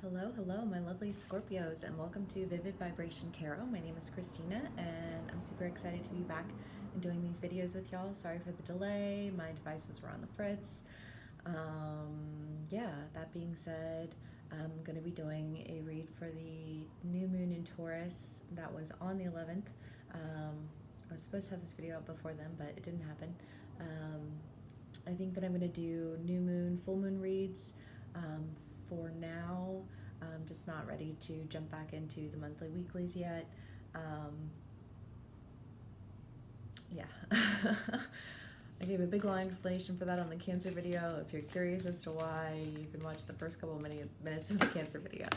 Hello, hello, my lovely Scorpios, and welcome to Vivid Vibration Tarot. My name is Christina, and I'm super excited to be back and doing these videos with y'all. Sorry for the delay, my devices were on the fritz. Yeah, that being said, I'm going to be doing a read for the new moon in Taurus that was on the 11th. I was supposed to have this video up before then, but it didn't happen. I think that I'm going to do new moon, full moon reads for now. I'm just not ready to jump back into the monthly weeklies yet. Yeah. I gave a big long explanation for that on the Cancer video. If you're curious as to why, you can watch the first couple of minutes of the Cancer video.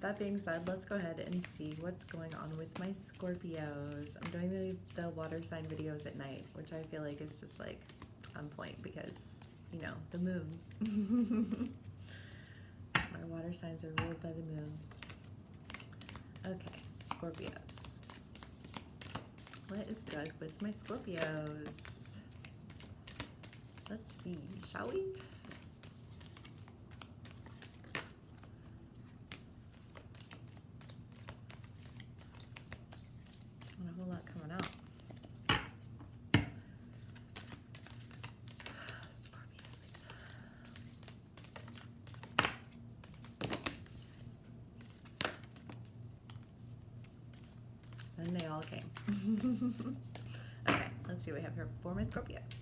That being said, let's go ahead and see what's going on with my Scorpios. I'm doing the water sign videos at night, which I feel like is just like on point because, you know, the moon. My water signs are ruled by the moon. Okay, Scorpios. What is good with my Scorpios? Let's see, shall we? Not a whole lot coming out. Scorpios. And they all came. Okay, let's see what we have here for my Scorpios.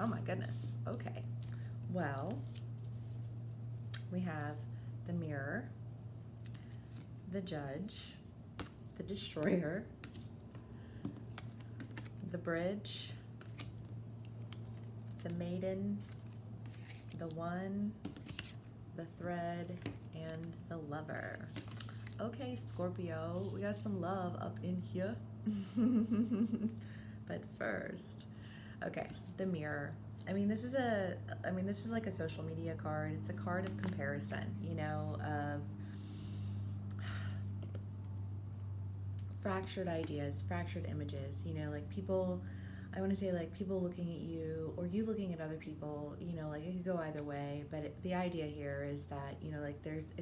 Oh my goodness. Okay. Well, we have the Mirror, the Judge, the Destroyer, the Bridge, the Maiden, the One, the Thread, and the Lover. Okay, Scorpio, we got some love up in here. But first, okay, the Mirror. This is like a social media card. It's a card of comparison, you know, of fractured ideas, fractured images, you know, like people, I want to say like people looking at you or you looking at other people, you know, like it could go either way, but the idea here is that, you know, like there's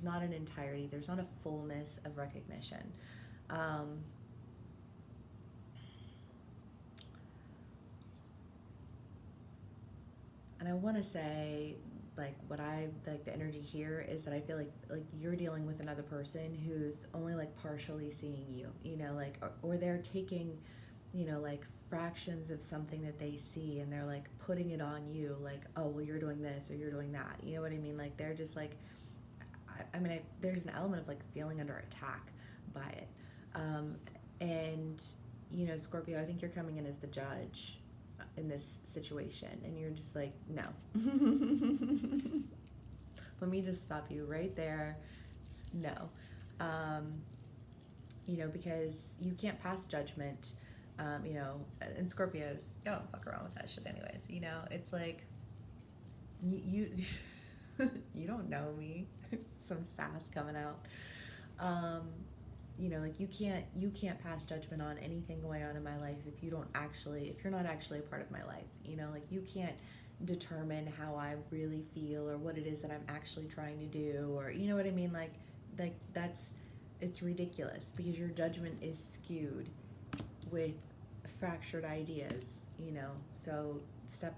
not an entirety, there's not a fullness of recognition. And I want to say, like, what I like the energy here is that I feel like you're dealing with another person who's only like partially seeing you, you know, like, or they're taking, you know, like fractions of something that they see and they're like putting it on you, like, oh, well, you're doing this or you're doing that, you know what I mean? Like they're just like, there's an element of like feeling under attack by it. And, you know, Scorpio, I think you're coming in as the judge in this situation, and you're just like, no. Let me just stop you right there. No. You know, because you can't pass judgment, you know, and Scorpios, you don't fuck around with that shit anyways, you know, it's like, you you don't know me. Some sass coming out. You know, like you can't pass judgment on anything going on in my life if you're not actually a part of my life. You know, like you can't determine how I really feel or what it is that I'm actually trying to do, or you know what I mean? Like it's ridiculous because your judgment is skewed with fractured ideas, you know. So step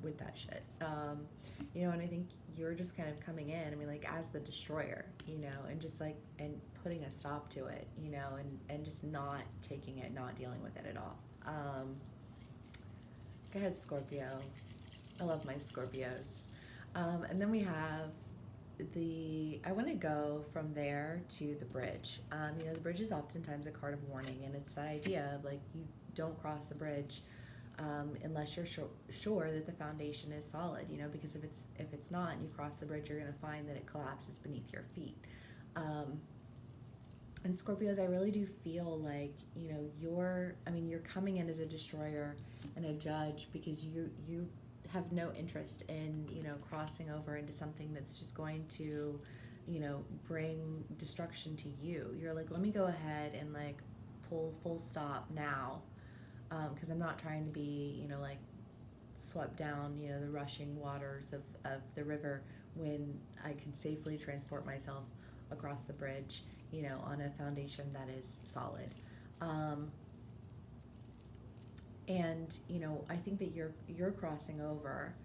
with that shit. You know, and I think you're just kind of coming in, like as the destroyer, you know, and just like, and putting a stop to it, you know, and just not taking it, not dealing with it at all. Go ahead, Scorpio. I love my Scorpios. And then we have I want to go from there to the Bridge. You know, the Bridge is oftentimes a card of warning, and it's that idea of like, you don't cross the bridge unless you're sure that the foundation is solid, you know, because if it's not and you cross the bridge, you're going to find that it collapses beneath your feet. And Scorpios, I really do feel like, you know, you're coming in as a destroyer and a judge because you have no interest in, you know, crossing over into something that's just going to, you know, bring destruction to you. You're like, let me go ahead and like pull full stop now, because I'm not trying to be, you know, like swept down, you know, the rushing waters of the river when I can safely transport myself across the bridge, you know, on a foundation that is solid. And you know, I think that you're crossing over,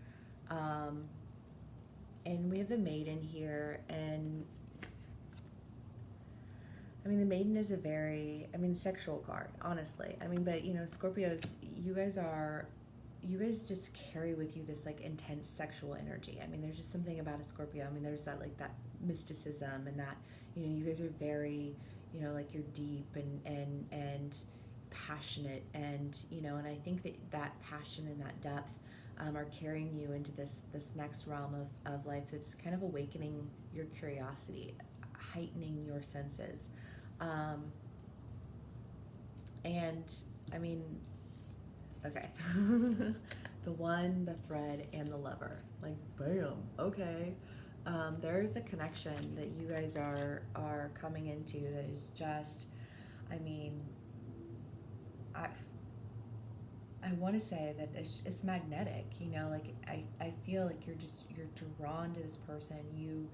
and we have the Maiden here, and I mean, the Maiden is a very, I mean, sexual card, honestly. I mean, but you know, Scorpios, you guys just carry with you this like intense sexual energy. I mean, there's just something about a Scorpio. I mean, there's that like that mysticism, and that, you know, you guys are very, you know, like you're deep and passionate, and you know, and I think that that passion and that depth are carrying you into this next realm of life that's kind of awakening your curiosity, heightening your senses. And I mean, okay. The one, the thread, and the lover. Like, bam, okay. There's a connection that you guys are coming into that is just, I mean, I want to say that it's magnetic, you know, like I feel like you're drawn to this person. You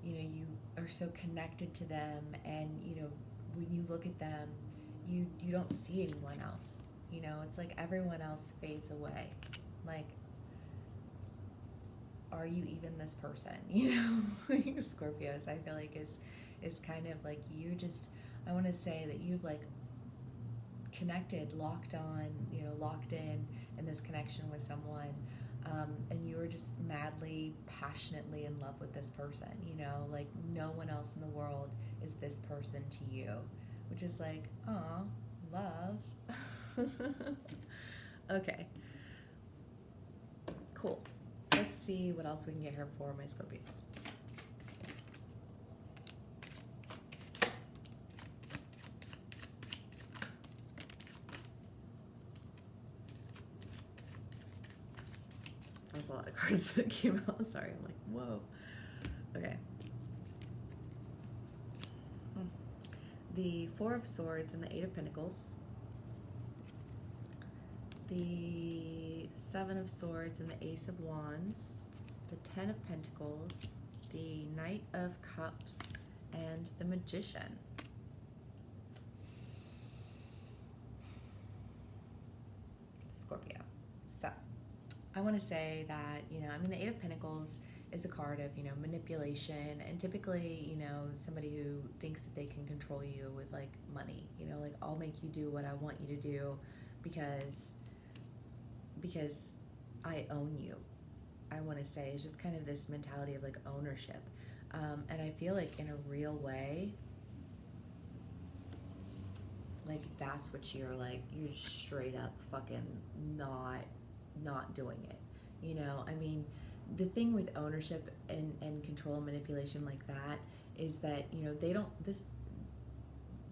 know, you are so connected to them, and you know, when you look at them, you don't see anyone else. You know, it's like everyone else fades away. Like, are you even this person? You know, like Scorpios, I feel like is kind of like you just. I want to say that you've like connected, locked on, you know, locked in this connection with someone, and you are just madly, passionately in love with this person. You know, like no one else in the world is this person to you, which is like, aw, love. Okay, cool. Let's see what else we can get here for my Scorpios. There's a lot of cards that came out. Sorry, I'm like, whoa. Okay. The Four of Swords and the Eight of Pentacles. The Seven of Swords and the Ace of Wands. The Ten of Pentacles. The Knight of Cups. And the Magician. Scorpio. So, I want to say that, you know, I mean, the Eight of Pentacles is a card of, you know, manipulation, and typically, you know, somebody who thinks that they can control you with like money, you know, like I'll make you do what I want you to do because I own you. I want to say it's just kind of this mentality of like ownership, and I feel like in a real way, like that's what you're like, you're straight up fucking not doing it, you know. I mean, the thing with ownership and control and manipulation like that is that, you know, they don't, this,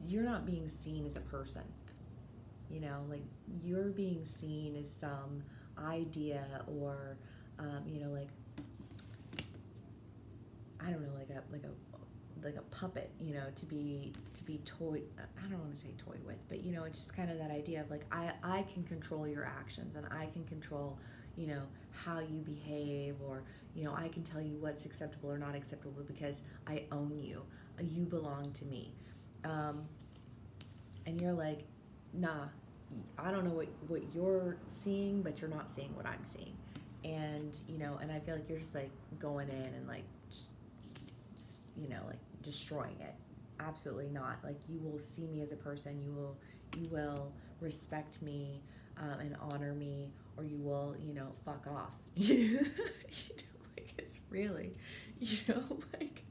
you're not being seen as a person, you know, like you're being seen as some idea, or you know, like, I don't know, like a puppet, you know, to be toyed, I don't want to say toyed with, but you know, it's just kind of that idea of like, I can control your actions, and I can control, you know, how you behave, or, you know, I can tell you what's acceptable or not acceptable because I own you. You belong to me. And you're like, nah, I don't know what you're seeing, but you're not seeing what I'm seeing. And, you know, and I feel like you're just like going in and like, just, you know, like destroying it. Absolutely not. Like, you will see me as a person. You will respect me, and honor me, or you will, you know, fuck off. You know, like, it's really, you know, like,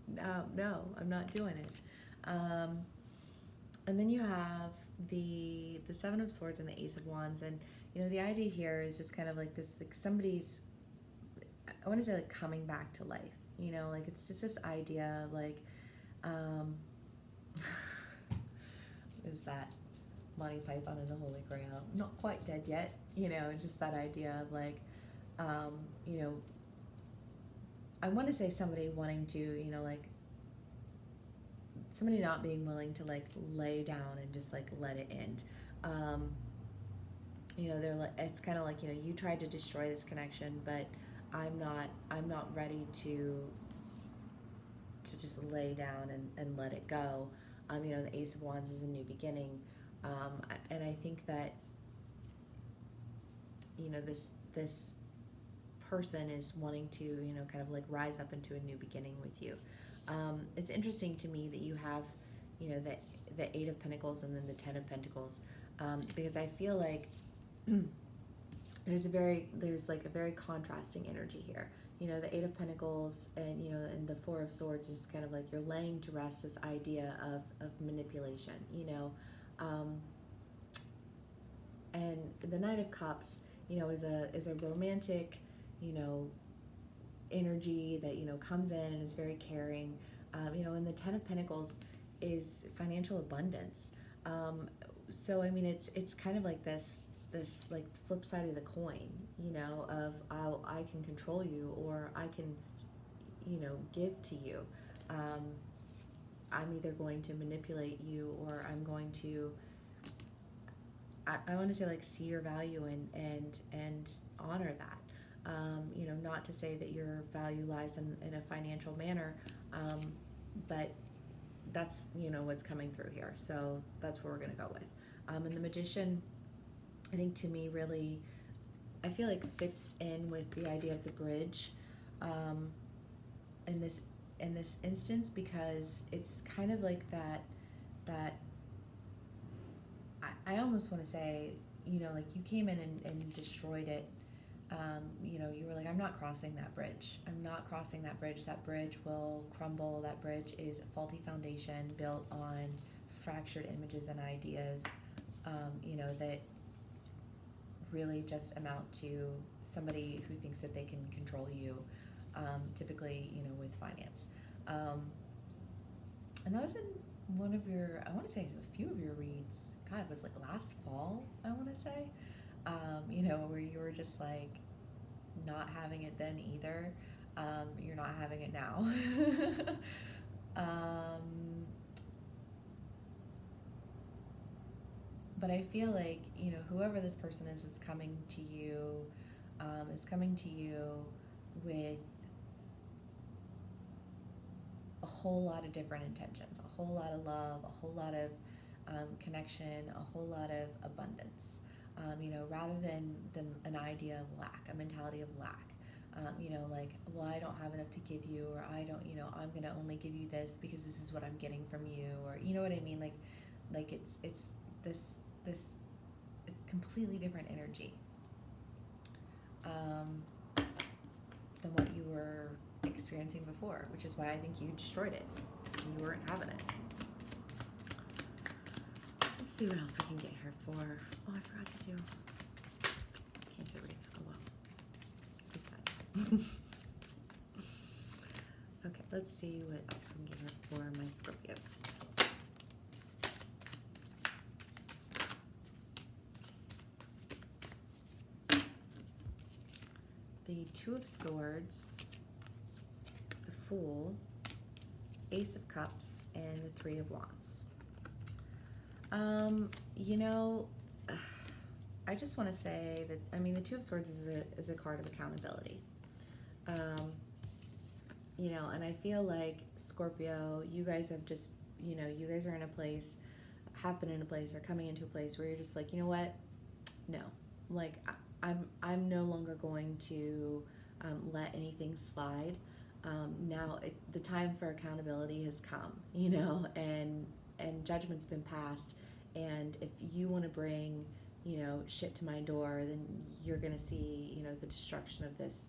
no, I'm not doing it. And then you have the Seven of Swords and the Ace of Wands, and you know, the idea here is just kind of like this, like somebody's, I want to say like coming back to life. You know, like it's just this idea of like, is that Monty Python and the Holy Grail? Not quite dead yet, you know, just that idea of like, you know, I want to say somebody wanting to, you know, like somebody not being willing to like lay down and just like let it end. they're like, it's kind of like, you tried to destroy this connection, but I'm not ready to just lay down and let it go. The Ace of Wands is a new beginning. And I think that, this person is wanting to, kind of like rise up into a new beginning with you. It's interesting to me that you have, the Eight of Pentacles and then the Ten of Pentacles, because I feel like there's like a very contrasting energy here. The Eight of Pentacles and the Four of Swords is kind of like you're laying to rest this idea of manipulation, and the Knight of Cups, is a romantic, energy that, comes in and is very caring. And the Ten of Pentacles is financial abundance. So I mean, it's kind of like this like flip side of the coin, of I can control you, or I can, give to you. I'm either going to manipulate you, or I'm going to, I want to say, like, see your value and honor that. Not to say that your value lies in a financial manner, but that's, what's coming through here. So that's what we're going to go with. And the Magician, I think, to me, really, I feel like fits in with the idea of the bridge in this instance, because it's kind of like that I almost want to say, like, you came in and destroyed it. You were like, I'm not crossing that bridge. I'm not crossing that bridge. That bridge will crumble. That bridge is a faulty foundation built on fractured images and ideas, that really just amount to somebody who thinks that they can control you, typically, with finance. And that was in one of your, I want to say a few of your reads. God, it was like last fall, I want to say, where you were just like not having it then either. You're not having it now. But I feel like, whoever this person is that's coming to you, is coming to you with a whole lot of different intentions, a whole lot of love, a whole lot of connection, a whole lot of abundance, rather than an idea of lack, a mentality of lack. Like, well, I don't have enough to give you, or I don't, I'm going to only give you this because this is what I'm getting from you, or, you know what I mean? Like it's this, it's completely different energy than what you were experiencing before, which is why I think you destroyed it. You weren't having it. Let's see what else we can get here for. Oh, I forgot to do Cancer read. Oh well, it's fine. Okay, let's see what else we can get here for my Scorpios. The Two of Swords, the Fool, Ace of Cups, and the Three of Wands. I just want to say that, I mean, the Two of Swords is a card of accountability. And I feel like, Scorpio, you guys have just, you guys are in a place, have been in a place, or coming into a place where you're just like, you know what? No. Like, I'm no longer going to let anything slide. Now the time for accountability has come, and judgment's been passed. And if you want to bring, shit to my door, then you're gonna see, the destruction of this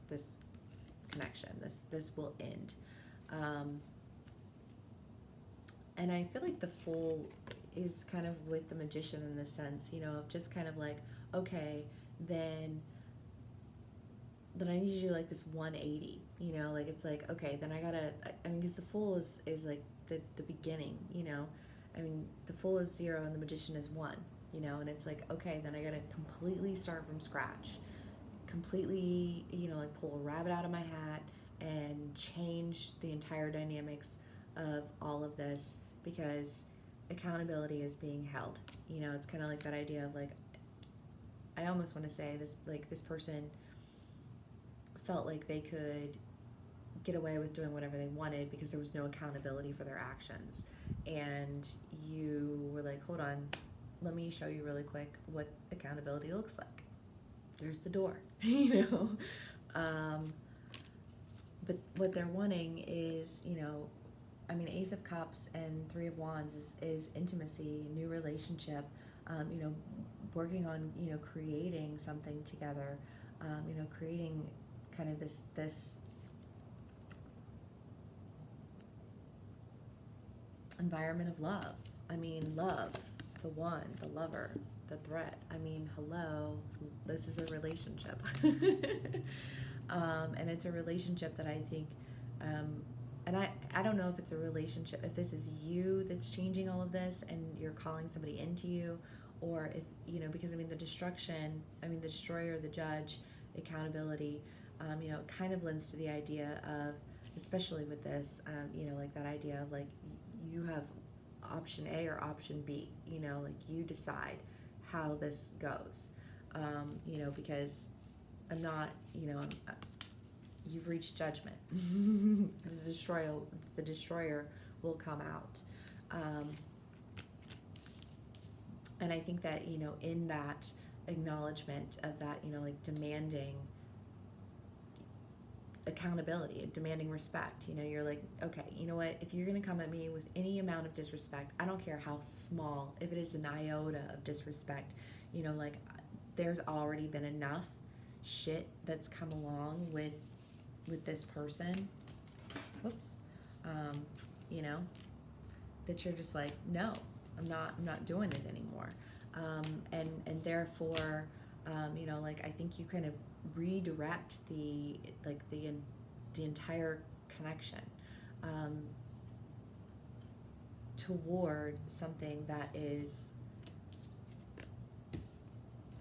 connection. This will end. And I feel like the Fool is kind of with the Magician in this sense, of just kind of like, okay, then I need to do like this 180, like, it's like, okay, then I mean, because the Fool is like the beginning, I mean, the Fool is 0 and the Magician is 1, and it's like, okay, then I gotta completely start from scratch, completely, like, pull a rabbit out of my hat and change the entire dynamics of all of this, because accountability is being held. It's kind of like that idea of like, I almost want to say this, like this person felt like they could get away with doing whatever they wanted because there was no accountability for their actions. And you were like, hold on, let me show you really quick what accountability looks like. There's the door, you know. But what they're wanting is, you know, I mean, Ace of Cups and Three of Wands is intimacy, new relationship, you know, working on, you know, creating something together, you know, creating kind of this environment of love. I mean, love, the one, the lover, the threat. I mean, hello, this is a relationship. And it's a relationship that I think, and I don't know if it's a relationship, if this is you that's changing all of this and you're calling somebody into you, or if, you know, because I mean, the destruction, I mean, the destroyer, the judge, accountability, you know, it kind of lends to the idea of, especially with this, you know, like that idea of like, you have option A or option B, you know, like you decide how this goes, you know, because I'm not, you know, you've reached judgment. The destroyer will come out. And I think that, you know, in that acknowledgement of that, you know, like demanding accountability, demanding respect, you know, you're like, okay, you know what, if you're going to come at me with any amount of disrespect, I don't care how small, if it is an iota of disrespect, you know, like there's already been enough shit that's come along with this person, whoops, you know, that you're just like, no, I'm not doing it anymore, and therefore, you know, like I think you kind of redirect the entire connection toward something that is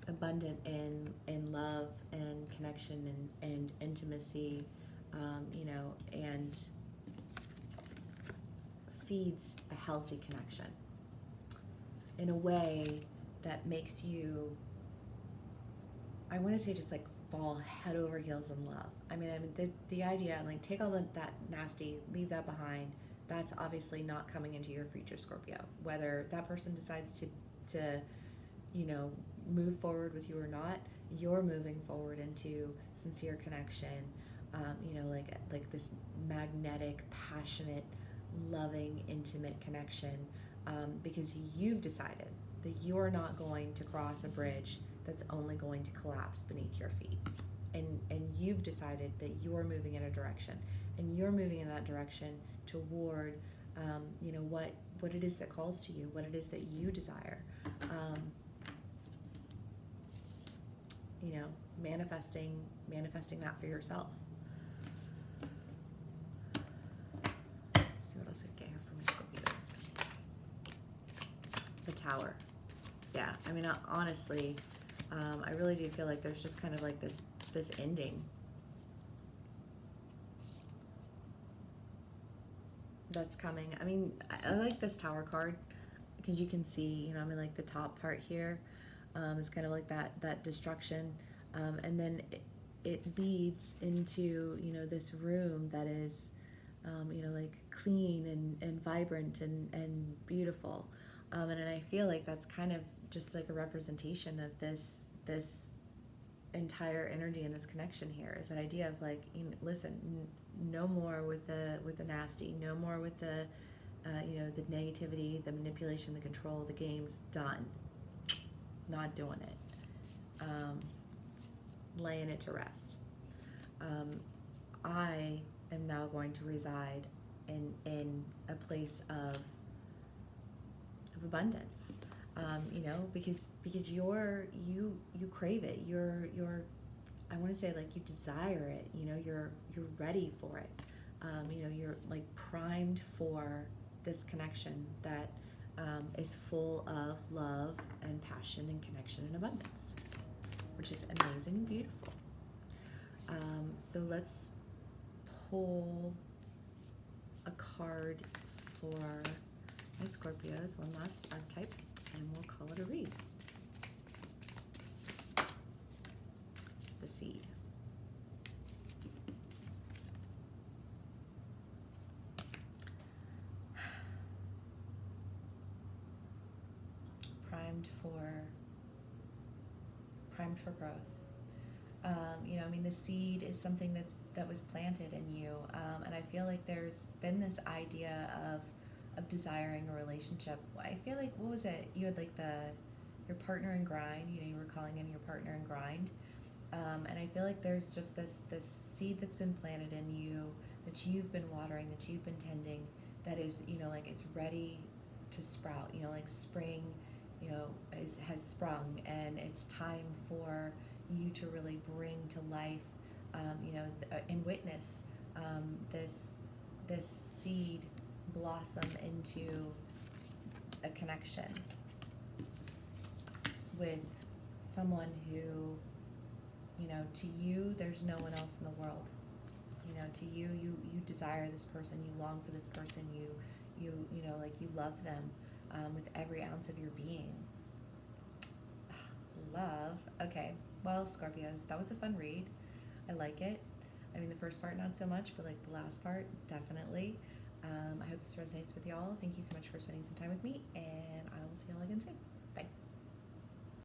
abundant in love and connection and intimacy, you know, and feeds a healthy connection in a way that makes you, I want to say, just like fall head over heels in love. I mean the idea, like, take all that nasty, leave that behind. That's obviously not coming into your future, Scorpio. Whether that person decides to you know, move forward with you or not, you're moving forward into sincere connection, you know, like this magnetic, passionate, loving, intimate connection, because you've decided that you're not going to cross a bridge that's only going to collapse beneath your feet. And you've decided that you're moving in a direction, and you're moving in that direction toward, you know, what it is that calls to you, what it is that you desire. You know, manifesting that for yourself. Let's see what else we can get here from Scorpios. The Tower. Yeah, I mean, honestly, I really do feel like there's just kind of like this ending that's coming. I mean, I like this Tower card because you can see, you know, I mean, like the top part here is kind of like that destruction, and then it leads into, you know, this room that is, you know, like clean and vibrant and beautiful, and I feel like that's kind of just like a representation of this entire energy and this connection here, is that idea of like, you know, listen, no more with the nasty, no more with the you know, the negativity, the manipulation, the control, the games. Done. Not doing it. Laying it to rest. I am now going to reside in a place of abundance. You know, because you crave it. You're I want to say, like, you desire it. You know, you're ready for it. You know, you're like primed for this connection that is full of love and passion and connection and abundance, which is amazing and beautiful. So let's pull a card for my Scorpios, one last archetype, and we'll call it a read. seed. Primed for growth. The seed is something that was planted in you, and I feel like there's been this idea of desiring a relationship. I feel like, what was it? You had like your partner in grind. You were calling in your partner in grind, and I feel like there's just this seed that's been planted in you that you've been watering, that you've been tending, that is it's ready to sprout. Like spring, has sprung, and it's time for you to really bring to life, and witness this seed blossom into a connection with someone who, to you, there's no one else in the world. To you, you desire this person, you long for this person, you love them with every ounce of your being. Love. Okay. Well, Scorpios, that was a fun read. I like it. The first part not so much, but like the last part, definitely. I hope this resonates with y'all. Thank you so much for spending some time with me, and I will see y'all again soon.